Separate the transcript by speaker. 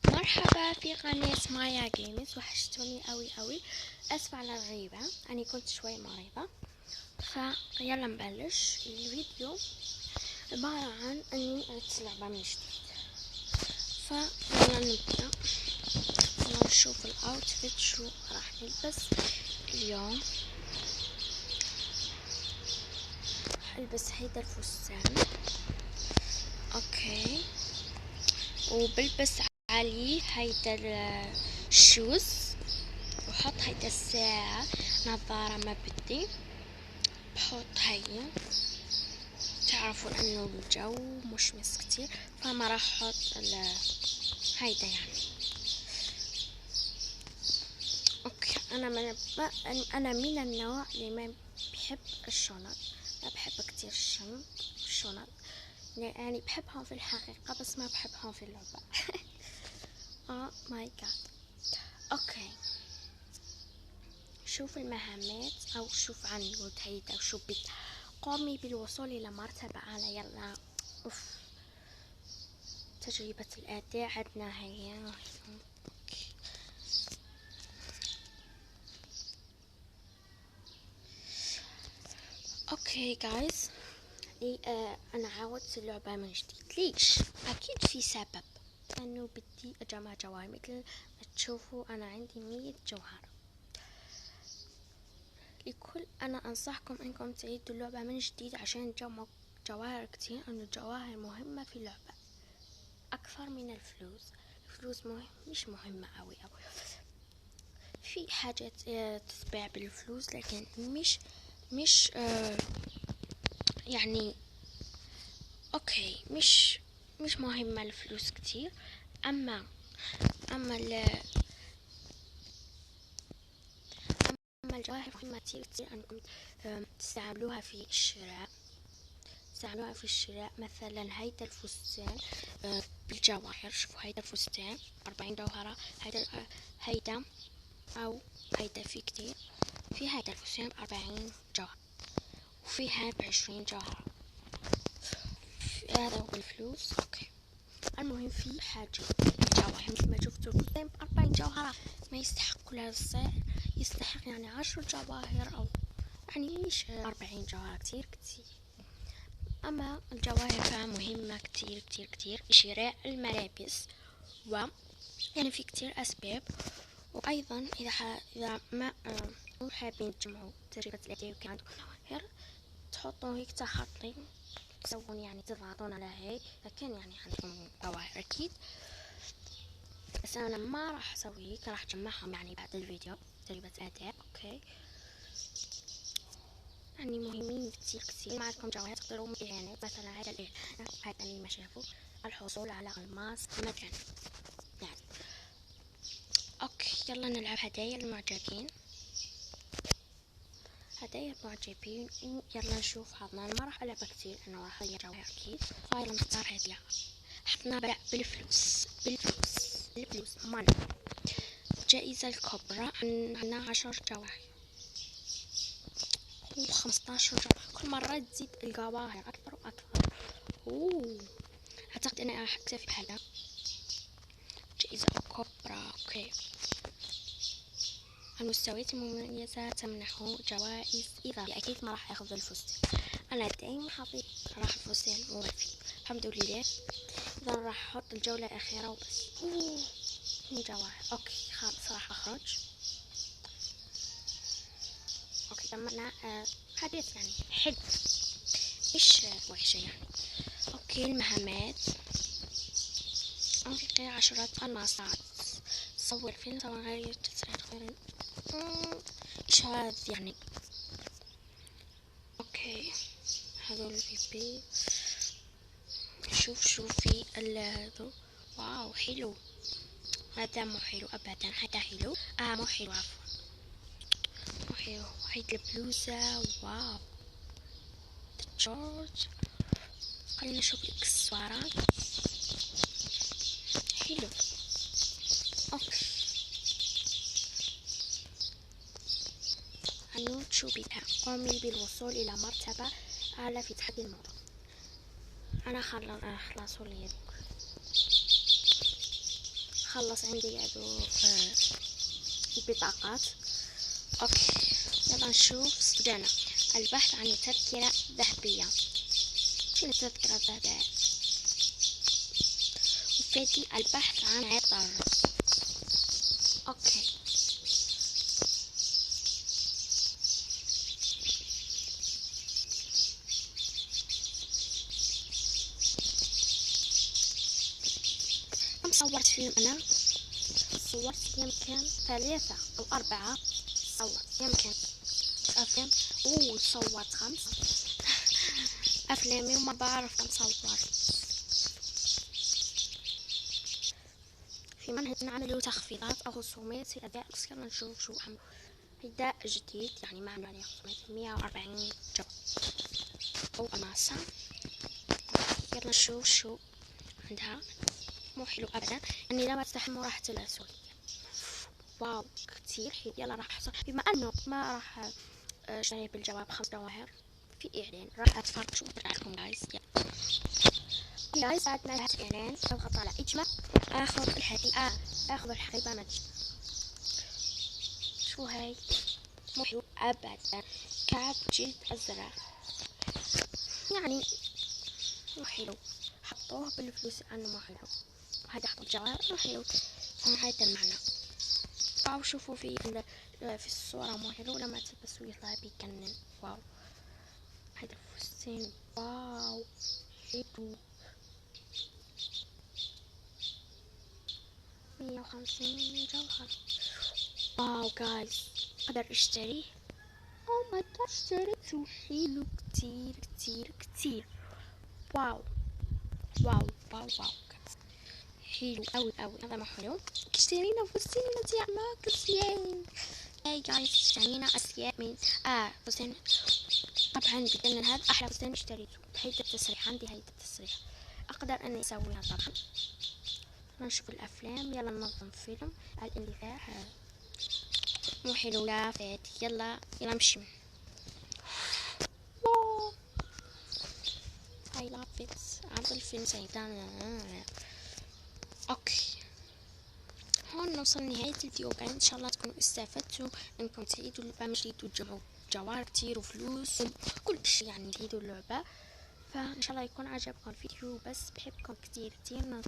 Speaker 1: مرحبا في قناة مايا جيمز. وحشتوني قوي. اسف على الغيبة، أنا كنت شوي مريضة. فيلا نبلش الفيديو. عبارة عن اني عدت لعبة من جديد. فيلا نبدأ. يلا نشوف الاوتفيت شو راح نلبس اليوم. البس هيدا الفستان، اوكي، وبلبس عليه هيدا الشوز، وحط هيدا الساعة، نظارة ما بدي، بحط هيا. تعرفوا انه الجو مشمس كتير، فما راح احط هيدا يعني. اوكي، انا من النوع اللي ما بحب الشنط، ما بحب كتير الشنط يعني بحبهم في الحقيقة بس ما بحبهم في اللعبة. ماي جاد. اوكي، شوف المهمات او شوف عنود هيدا وشو قومي بالوصول الى مرتبة اعلى. يلا اوف، تجربة الاداء عندنا هي. اوكي جايز، انا عاودت اللعبة من جديد. ليش؟ اكيد في سبب، انه بدي اجمع جواهر. مثل ما تشوفوا انا عندي 100 جوهرة. انا انصحكم انكم تعيدوا اللعبة من جديد عشان تجمعوا جواهر كتير، انه الجواهر مهمة في اللعبة اكثر من الفلوس. الفلوس مش مهمة اوي. في حاجات تتباع بالفلوس، لكن مش يعني اوكي، مش مهمة الفلوس كتير. اما اما الجواهر مهمة كتير انكم تستعملوها في الشراء. مثلا هيدا الفستان بالجواهر. شوفوا هيدا الفستان 40 جوهرة. هيدا او هيدا في كتير. في هيدا الفستان 40 جوهرة، وفي هاد 20 جوهرة. هذا هو الفلوس. اوكي، المهم في حاجة الجواهر. مثل ما شفتوا الفستان 40 جوهرة ما يستحق كل هذا السعر. يستحق يعني 10 جواهر، او يعني مش 40 جوهرة كتير. اما الجواهر فمهمة كتير شراء الملابس، و يعني في كتير اسباب. وايضا اذا ما حابين تجمعوا تجربة الاداء وكان عندكم جواهر، تحطوا هيك تخطي، تسوون يعني تضغطون على هيك، لكن يعني عندكم جواهر اكيد. بس انا ما راح اسوي هيك، راح اجمعهم يعني بعد الفيديو. تجربة اداء اوكي، يعني مهمين كتير. ما عندكم جواهر تقدروا من اعلانات. مثلا هذا الاعلان، هذا اللي ما شافوا، الحصول على الماس مجانا يعني. اوكي، يلا نلعب هدايا المعجبين. يلا نشوف حظنا. ما راح العب كتير، انا راح اغير جواهر اكيد. فيلا نختار هدية. حطنا بلا بالفلوس مال. الجائزة الكبرى عنا 10 جواهر و15 جوهر. كل مرة تزيد الجواهر اكثر واكثر. اعتقد انا راح اكتفي بهذا. جائزة كبرى اوكي. المستويات المميزة تمنح جوائز إضافية. أكيد ما راح أخذ الفستان، أنا دايما حاطط راح الفستان موفي الحمد لله. إذا راح أحط الجولة الأخيرة وبس. من جواهر أوكي، خلاص راح أخرج. أوكي، تمنا حاجات يعني حلو، مش وحشة يعني. أوكي، المهمات. أنفقي 10 الماسات. صور فيلم سواء غير تسريع غير إيش هذا يعني. اوكي، هذول البيبي. شوفي هذا. واو حلو. هذا مو حلو ابدا، هذا حلو. مو حلو، عفوا مو حلو. هيدي البلوزة. واو، الشورت. خلينا نشوف الاكسسوارات. حلو. اوكي، عنود شو بها. قومي بالوصول الى مرتبة اعلى في تحدي الموضوع. انا خلصوا لي خلص عندي هذو البطاقات. اوكي يلا نشوف. بدأنا البحث عن تذكرة ذهبية. شنو التذكرة الذهبية؟ وفادي البحث عن عطر. اوكي كم صورت فيلم أنا؟ صورت يمكن 3 أو 4. صورت يمكن أفلام. صورت 5 أفلامي وما بعرف كم صورت. في منهجنا عملوا تخفيضات أو خصومات في أداء. يلا نشوف شو عملوا. أداء جديد يعني ما عملوا عليه خصومات. 140 جبل أو أماسة. يلا نشوف شو عندها. مو حلو أبدا يعني لما تستحموا راح تلاسوا. واو كتير حلو. يلا راح أحصل بما أنه ما راح اشتري بالجواب 5 جواهر في إعلان راح أتفرج شو برجع لكم جايز. جايز بعد ما انتهت الإعلان أضغط على إجمع. آخذ الحقيقة آخذ الحقيبة ماجيك. شو هاي؟ مو حلو أبدا. كعب جلد أزرق يعني مو حلو. حطوه بالفلوس لأنه مو حلو. وهذا حط الجواهر مو حلو. هذا المعنى. واو شوفوا في الصورة مو حلو. لما تلبسوا يطلع بيكنن. واو هذا الفستان واو حلو. 150 جوهر. واو جايز اقدر اشتريه. او ماي جاد اشتريته. حلو كتير كتير كتير. واو واو واو واو حلو اوي اوي. هذا ما حلو. اشترينا فستان يا ماكس. ياي جايز اشترينا اشياء من فستان. طبعا بدنا هذا احلى فستان اشتريته. هيدا التسريح عندي. هيدا التسريح اقدر اني اسويها طبعا. نشوف الافلام. يلا ننظم فيلم الاندفاع. مو حلو لا فات. يلا نمشي. I love it. عرض الفيلم سيدان. اوكي هون نوصل لنهاية الفيديو. ان شاء الله تكونوا استفدتوا انكم تعيدوا اللعبة مش تجمعوا جوار كتير وفلوس وكل شيء يعني تعيدوا اللعبة. فان شاء الله يكون عجبكم الفيديو. بس بحبكم كتير كتير